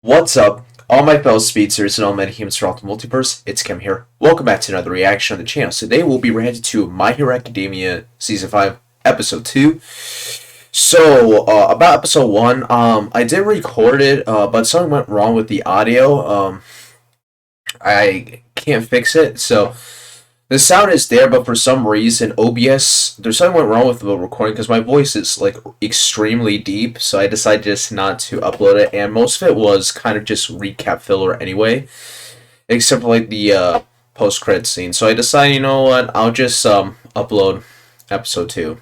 What's up, all my fellow speedsters and all metahumans throughout the multiverse? It's Kim here. Welcome back to another reaction on the channel. Today we'll be reacting to My Hero Academia Season 5, Episode 2. About Episode 1, I did record it, but something went wrong with the audio. I can't fix it, so the sound is there, but for some reason, OBS, there's something went wrong with the recording because my voice is like extremely deep, so I decided just not to upload it, and most of it was kind of just recap filler anyway, except for like the post-credit scene. So I decided, you know what, I'll just upload episode 2,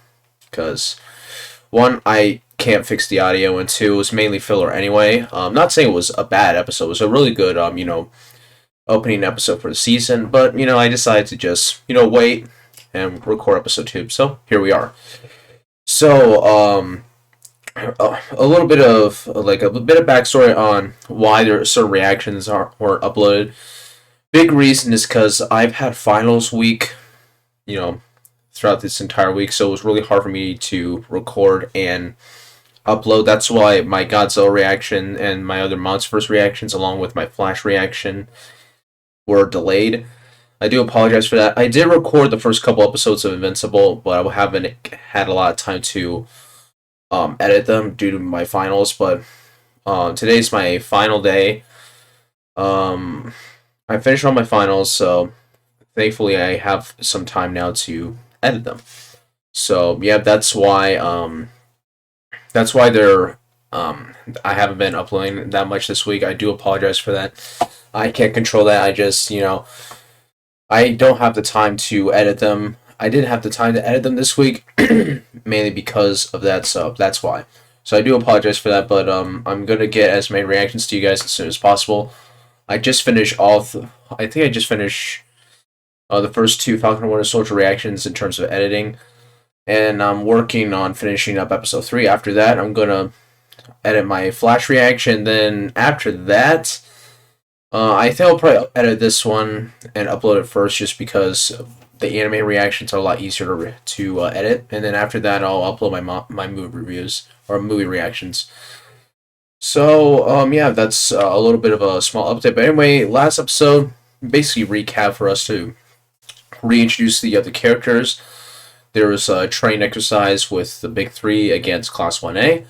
because one, I can't fix the audio, and two, it was mainly filler anyway. Not saying it was a bad episode, it was a really good, opening episode for the season, but I decided to just wait and record episode 2. So here we are. So a little bit of backstory on why there are certain reactions weren't uploaded. Big reason is because I've had finals week, throughout this entire week, so it was really hard for me to record and upload. That's why my Godzilla reaction and my other Monsterverse reactions, along with my Flash reaction, were delayed. I do apologize for that. I did record the first couple episodes of Invincible, but I haven't had a lot of time to edit them due to my finals. But today's my final day. I finished all my finals, so thankfully I have some time now to edit them. So yeah, that's why they're I haven't been uploading that much this week. I do apologize for that. I can't control that. I just, I don't have the time to edit them. I didn't have the time to edit them this week, mainly because of that, so that's why. So I do apologize for that, but I'm going to get as many reactions to you guys as soon as possible. I just finished I think I just finished the first two Falcon and Winter Soldier reactions in terms of editing, and I'm working on finishing up episode 3. After that, I'm going to edit my Flash reaction, then after that, I think I'll probably edit this one and upload it first, just because the anime reactions are a lot easier to edit, and then after that I'll upload my movie reviews or movie reactions. So yeah, that's a little bit of a small update. But anyway, last episode basically recap for us to reintroduce the other characters. There was a training exercise with the big three against Class 1A.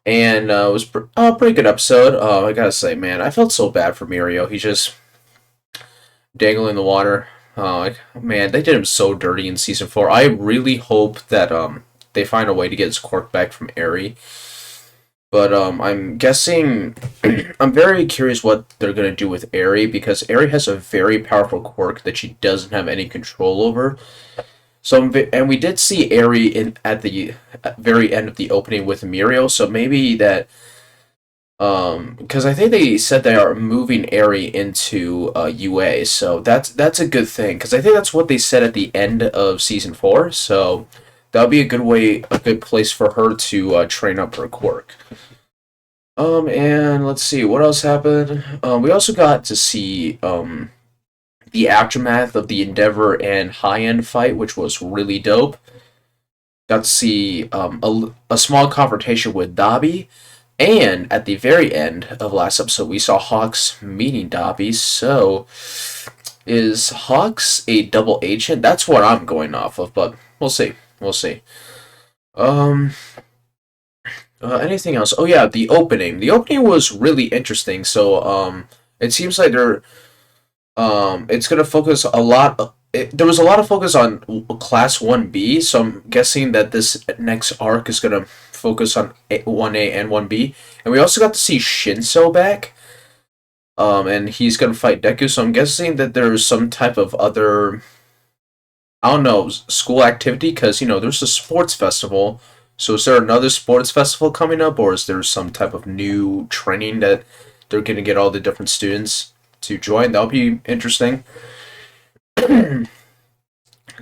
And it was a pretty good episode. I gotta say, man, I felt so bad for Mirio. He's just dangling in the water. Man, they did him so dirty in Season 4. I really hope that they find a way to get his quirk back from Eri. But I'm guessing... I'm very curious what they're going to do with Eri, because Eri has a very powerful quirk that she doesn't have any control over. So, and we did see Eri at the very end of the opening with Mirio, so maybe that, because I think they said they are moving Eri into UA, so that's a good thing, because I think that's what they said at the end of Season 4, so that would be a good place for her to train up her quirk. And let's see, what else happened? We also got to see, the aftermath of the Endeavor and High End fight, which was really dope. Got to see a small confrontation with Dabi, and at the very end of last episode, we saw Hawks meeting Dabi. So, is Hawks a double agent? That's what I'm going off of, but we'll see. We'll see. Anything else? Oh yeah, the opening. The opening was really interesting. So, it seems like it's going to focus a lot... there was a lot of focus on Class 1B, so I'm guessing that this next arc is going to focus on 1A and 1B. And we also got to see Shinso back, and he's going to fight Deku, so I'm guessing that there's some type of other, I don't know, school activity, because, there's a sports festival. So is there another sports festival coming up, or is there some type of new training that they're going to get all the different students to join? That'll be interesting.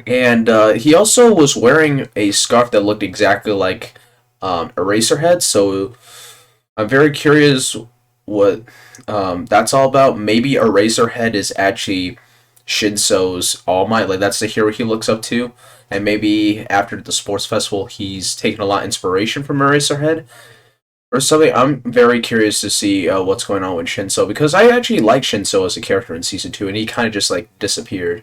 And he also was wearing a scarf that looked exactly like Eraserhead, so I'm very curious what that's all about. Maybe Eraserhead is actually Shinso's All Might, like that's the hero he looks up to, and maybe after the sports festival he's taken a lot of inspiration from Eraserhead. or something. I'm very curious to see what's going on with Shinso because I actually like Shinso as a character in season 2, and he kind of just like disappeared.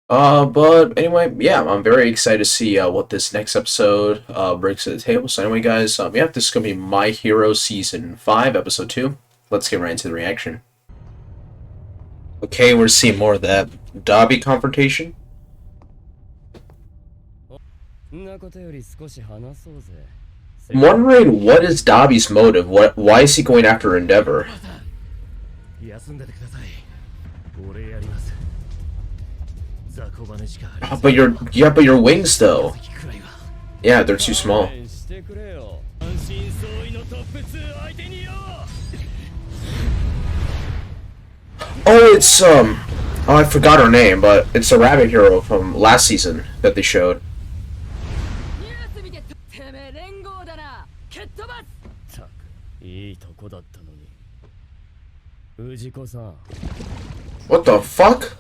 But anyway, yeah, I'm very excited to see what this next episode brings to the table. So anyway, guys, yeah, this is gonna be My Hero season 5, episode 2. Let's get right into the reaction. Okay, we're seeing more of that Dobby confrontation. I'm wondering what is Dobby's motive? Why is he going after Endeavor? But your wings though. Yeah, they're too small. Oh, it's oh, I forgot her name, but it's a rabbit hero from last season that they showed. What the fuck?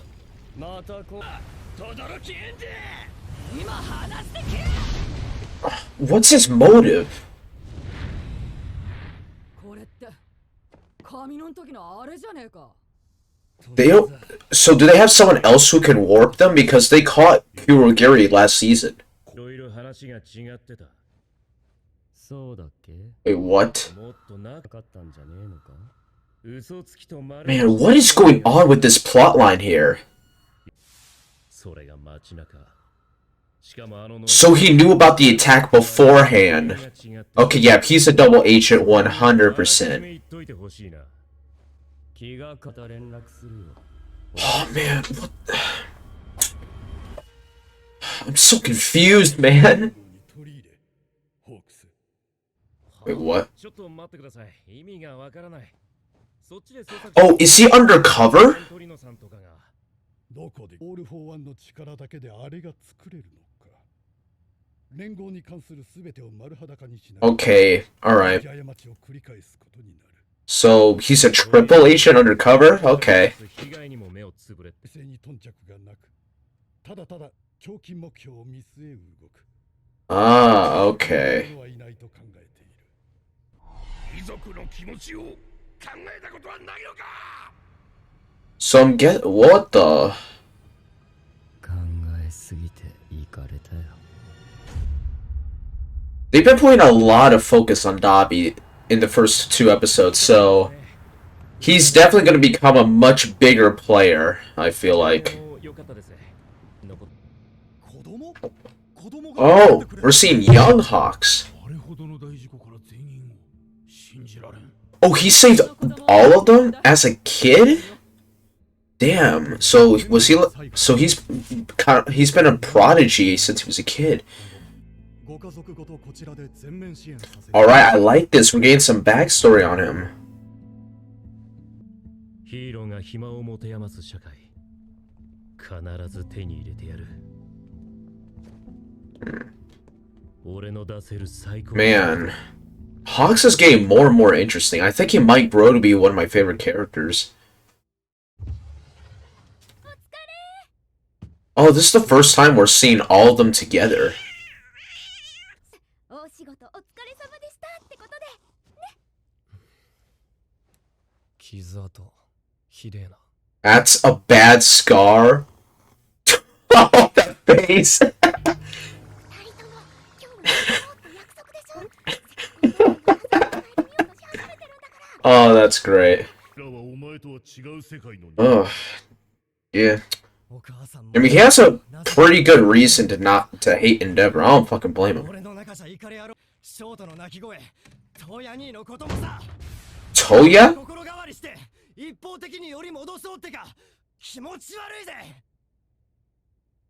What's his motive? So do they have someone else who can warp them? Because they caught Kurogiri last season. Wait, what? Man, what is going on with this plotline here? So he knew about the attack beforehand. Okay, yeah, he's a double agent 100%. Oh man, what? I'm so confused, man. Wait, what? Oh, is he undercover? Okay, alright. So he's a triple agent undercover? Okay. Ah, okay. So I'm what the? They've been putting a lot of focus on Dobby in the first 2 episodes, so he's definitely going to become a much bigger player, I feel like. Oh, we're seeing young Hawks. Oh, he saved all of them as a kid? Damn. So was he? So he's been a prodigy since he was a kid. All right, I like this. We're getting some backstory on him. Man, Hawks is getting more and more interesting. I think he might grow to be one of my favorite characters. Oh, this is the first time we're seeing all of them together. That's a bad scar. Oh, that face. Oh, that's great. Oh, yeah. I mean, he has a pretty good reason to hate Endeavor. I don't fucking blame him. Toya?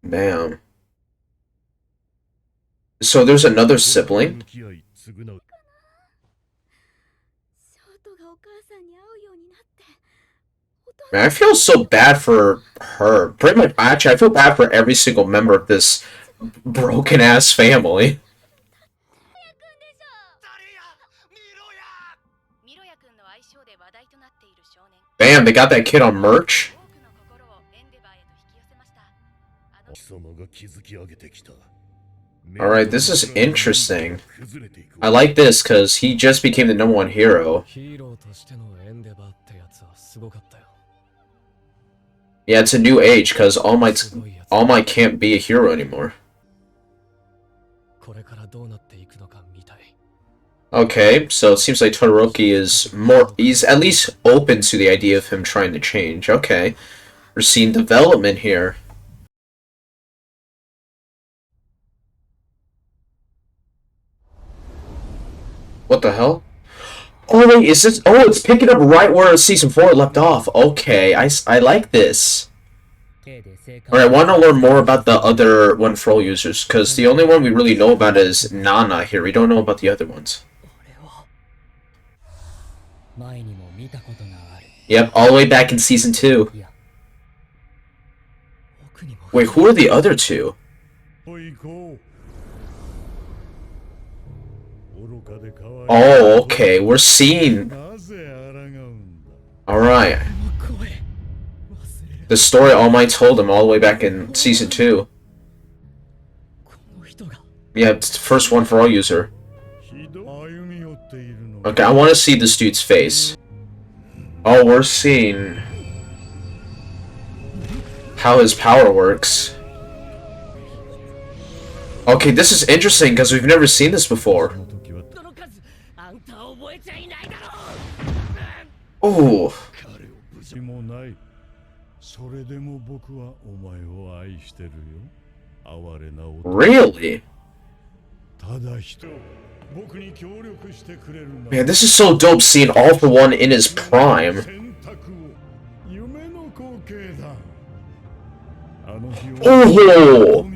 Damn. So there's another sibling? Man, I feel so bad for her. Pretty much, actually, I feel bad for every single member of this broken-ass family. Bam, they got that kid on merch. Alright, this is interesting. I like this because he just became the #1 hero. Yeah, it's a new age because All Might can't be a hero anymore. Okay, so it seems like Todoroki he's at least open to the idea of him trying to change. Okay. We're seeing development here. What the hell? Oh wait, is this? Oh, it's picking up right where season 4 left off. Okay, I like this. Alright, I want to learn more about the other One For All users, because the only one we really know about is Nana here. We don't know about the other ones. Yep, all the way back in season 2. Wait, who are the other two? Oh, okay, we're seeing... Alright. The story All Might told him all the way back in season 2. Yeah, it's the first One For All user. Okay, I want to see this dude's face. Oh, we're seeing how his power works. Okay, this is interesting because we've never seen this before. Ooh. Really? Man, this is so dope seeing All For One in his prime. Oh!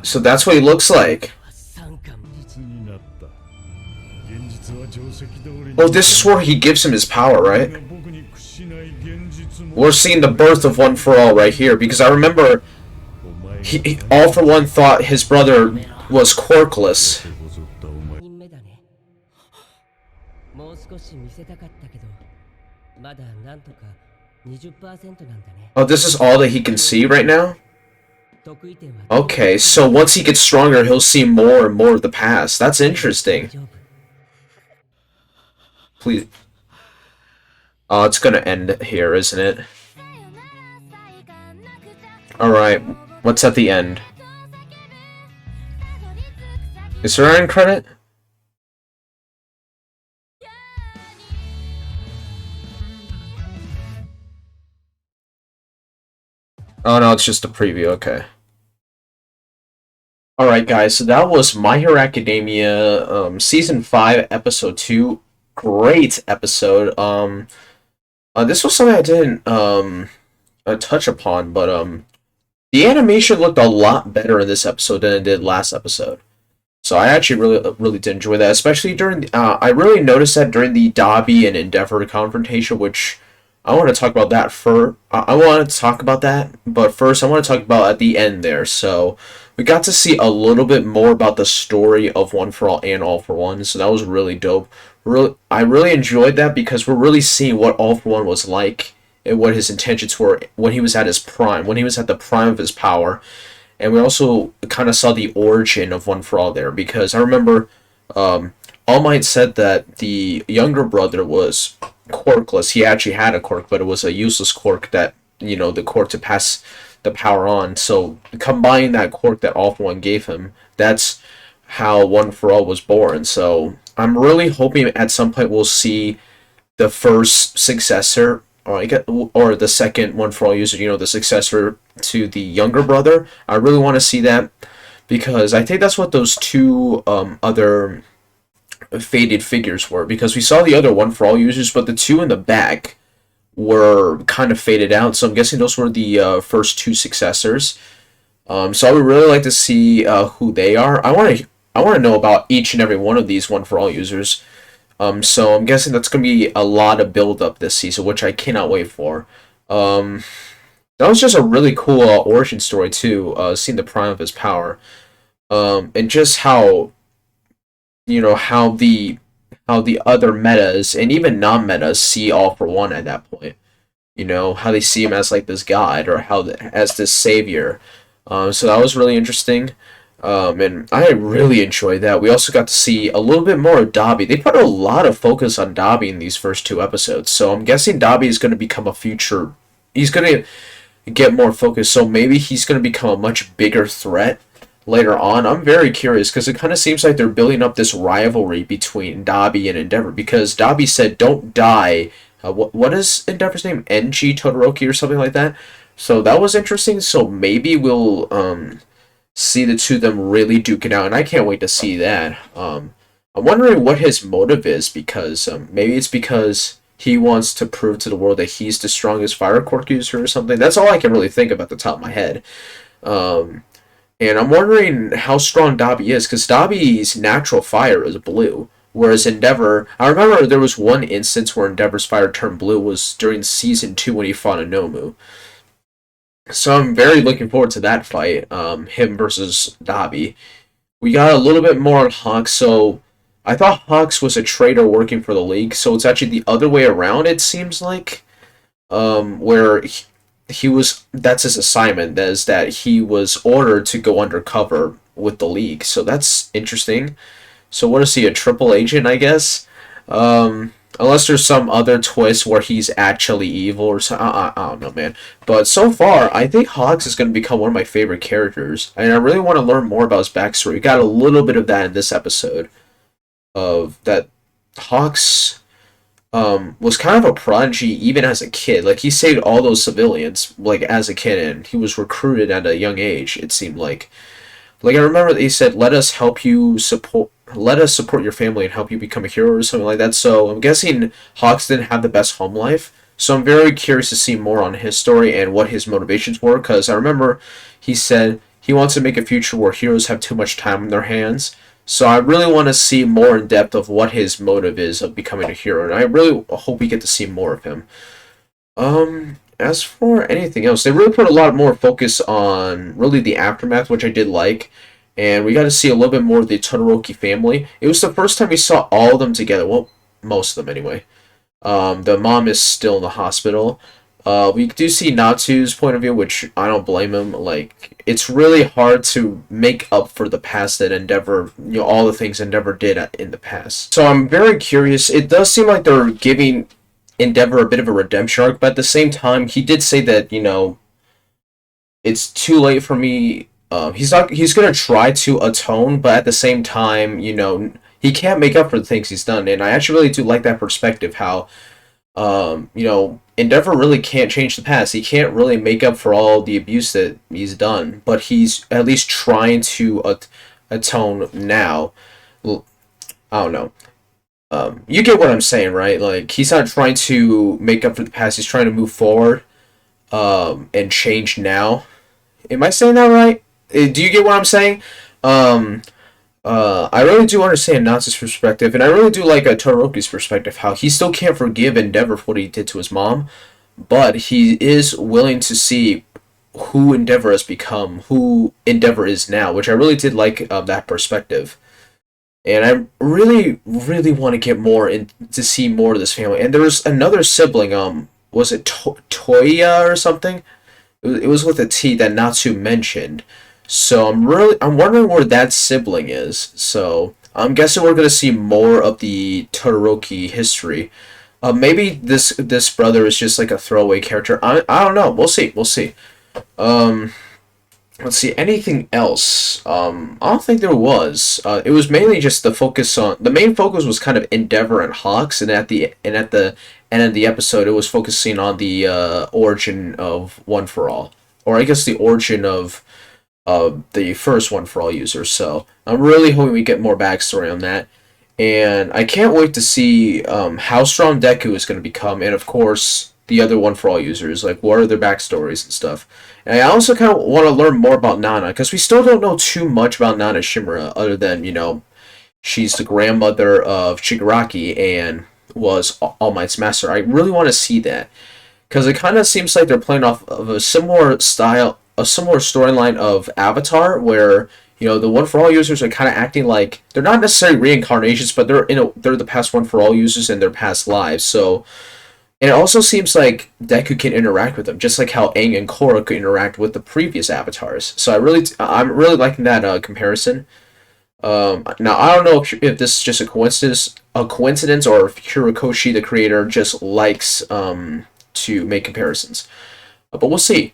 So that's what he looks like. Oh, this is where he gives him his power, right? We're seeing the birth of One For All right here, because I remember All For One thought his brother was quirkless. Oh, this is all that he can see right now? Okay, so once he gets stronger, he'll see more and more of the past. That's interesting. Please. Oh, it's gonna end here, isn't it? Alright, what's at the end? Is there an end credit? Oh no, it's just a preview, okay. Alright guys, so that was My Hero Academia, Season 5, Episode 2. Great episode. This was something I didn't, touch upon, but, the animation looked a lot better in this episode than it did last episode. So I actually really did enjoy that, especially during I really noticed that during the Dobby and Endeavor confrontation, which I want to talk about that I want to talk about that, but first I want to talk about at the end there. So we got to see a little bit more about the story of One For All and All For One, so that was really dope. I really enjoyed that because we're really seeing what All For One was like and what his intentions were when he was at his prime, when he was at the prime of his power. And we also kind of saw the origin of One For All there, because I remember All Might said that the younger brother was quirkless. He actually had a quirk, but it was a useless quirk that, the quirk to pass the power on. So combining that quirk that All For One gave him, that's how One For All was born. So I'm really hoping at some point we'll see the first successor, or the second One For All user, the successor to the younger brother. I really want to see that, because I think that's what those two other faded figures were, because we saw the other One For All users, but the two in the back were kind of faded out, so I'm guessing those were the first two successors. So I would really like to see who they are. I want to know about each and every one of these One For All users. So I'm guessing that's going to be a lot of build-up this season, which I cannot wait for. That was just a really cool origin story too, seeing the prime of his power, and just how how the other metas and even non-metas see All For One at that point. How they see him as like this god, or as this savior. So that was really interesting. And I really enjoyed that. We also got to see a little bit more of Dobby. They put a lot of focus on Dobby in these first two episodes, so I'm guessing Dobby is going to become a future. He's going to get more focus, so maybe he's going to become a much bigger threat later on. I'm very curious because it kind of seems like they're building up this rivalry between Dobby and Endeavor because Dobby said, "Don't die." What is Endeavor's name? NG Todoroki or something like that. So that was interesting. So maybe we'll see the two of them really duke it out, and I can't wait to see that. I'm wondering what his motive is because maybe it's because he wants to prove to the world that he's the strongest fire quirk user or something. That's all I can really think of at the top of my head. Um, and I'm wondering how strong Dobby is because Dobby's natural fire is blue. Whereas Endeavor, I remember there was one instance where Endeavor's fire turned blue was during season 2 when he fought Anomu. So I'm very looking forward to that fight, him versus Dobby. We got a little bit more on Hawks, so I thought Hawks was a traitor working for the League, so it's actually the other way around, it seems like. Where he was, that's his assignment, that is that he was ordered to go undercover with the League, so that's interesting. So what is he, a triple agent, I guess? Unless there's some other twist where he's actually evil or something. I don't know, man. But so far, I think Hawks is going to become one of my favorite characters. And I really want to learn more about his backstory. We got a little bit of that in this episode. Of that Hawks was kind of a prodigy even as a kid. Like, he saved all those civilians, like, as a kid. And he was recruited at a young age, it seemed like. Like I remember they said, let us support your family and help you become a hero or something like that. So I'm guessing Hawks didn't have the best home life. So I'm very curious to see more on his story and what his motivations were. Because I remember he said he wants to make a future where heroes have too much time in their hands. So I really want to see more in depth of what his motive is of becoming a hero, and I really hope we get to see more of him. As for anything else, they really put a lot more focus on really the aftermath, which I did like, and we got to see a little bit more of the Todoroki family. It was the first time we saw all of them together. Well, most of them anyway. The mom is still in the hospital. We do see Natsu's point of view, which I don't blame him. Like, it's really hard to make up for the past that Endeavor, all the things Endeavor did in the past. So I'm very curious. It does seem like they're giving Endeavor a bit of a redemption arc, but at the same time, he did say that it's too late for me. He's not. He's gonna try to atone, but at the same time, he can't make up for the things he's done. And I actually really do like that perspective. How Endeavor really can't change the past. He can't really make up for all the abuse that he's done, but he's at least trying to atone now. Well, I don't know. You get what I'm saying, right? Like, he's not trying to make up for the past. He's trying to move forward, and change now. Am I saying that right? Do you get what I'm saying? Um, I really do understand Natsu's perspective, and I really do like Todoroki's perspective, how he still can't forgive Endeavor for what he did to his mom, but he is willing to see who Endeavor has become, who Endeavor is now, which I really did like that perspective. And I really, really want to get more in to see more of this family. And there was another sibling. Was it Toya or something? It was with a T that Natsu mentioned. So I'm wondering where that sibling is. So I'm guessing we're gonna see more of the Todoroki history. Maybe this brother is just like a throwaway character. I don't know. We'll see. We'll see. Um, let's see. Anything else? I don't think there was. It was mainly just the main focus was kind of Endeavor and Hawks, and at the end of the episode, it was focusing on the origin of One for All, or I guess the origin of the first One for All user. So I'm really hoping we get more backstory on that. And I can't wait to see how strong Deku is going to become, and of course the other One for All users, like what are their backstories and stuff. And I also kind of want to learn more about Nana, because we still don't know too much about Nana Shimura, other than, she's the grandmother of Shigaraki and was All Might's master. I really want to see that, because it kind of seems like they're playing off of a similar style, a similar storyline of Avatar, where the One for All users are kind of acting like they're not necessarily reincarnations, but they're the past One for All users in their past lives. So And it also seems like Deku can interact with them, just like how Aang and Korra could interact with the previous avatars. So I'm really liking that comparison. Now I don't know if this is just a coincidence, or if Hirokoshi, the creator, just likes to make comparisons. But we'll see.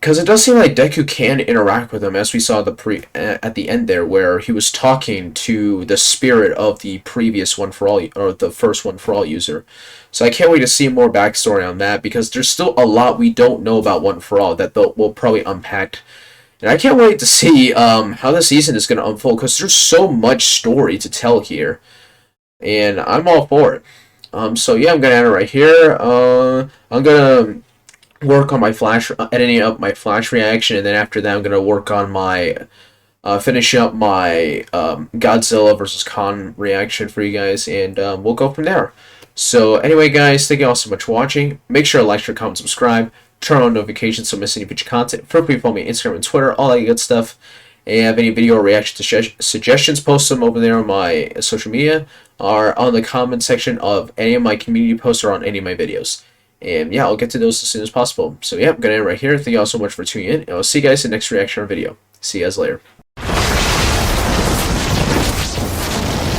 Because it does seem like Deku can interact with him, as we saw at the end there, where he was talking to the spirit of the previous One for All, or the first One for All user. So I can't wait to see more backstory on that, because there's still a lot we don't know about One for All that we'll probably unpack. And I can't wait to see how the season is going to unfold, because there's so much story to tell here, and I'm all for it. So yeah, I'm gonna end it right here. I'm gonna work on my flash, editing up my flash reaction, and then after that, I'm gonna work on my finishing up my Godzilla versus Kong reaction for you guys, and we'll go from there. So anyway, guys, thank you all so much for watching. Make sure to like, share, comment, subscribe, turn on notifications so you don't miss any future content. Feel free to follow me on Instagram and Twitter, all that good stuff. And have any video or reaction to suggestions, post them over there on my social media, or on the comment section of any of my community posts, or on any of my videos. And yeah, I'll get to those as soon as possible. So yeah, I'm going to end right here. Thank you all so much for tuning in, and I'll see you guys in the next reaction or video. See you guys later.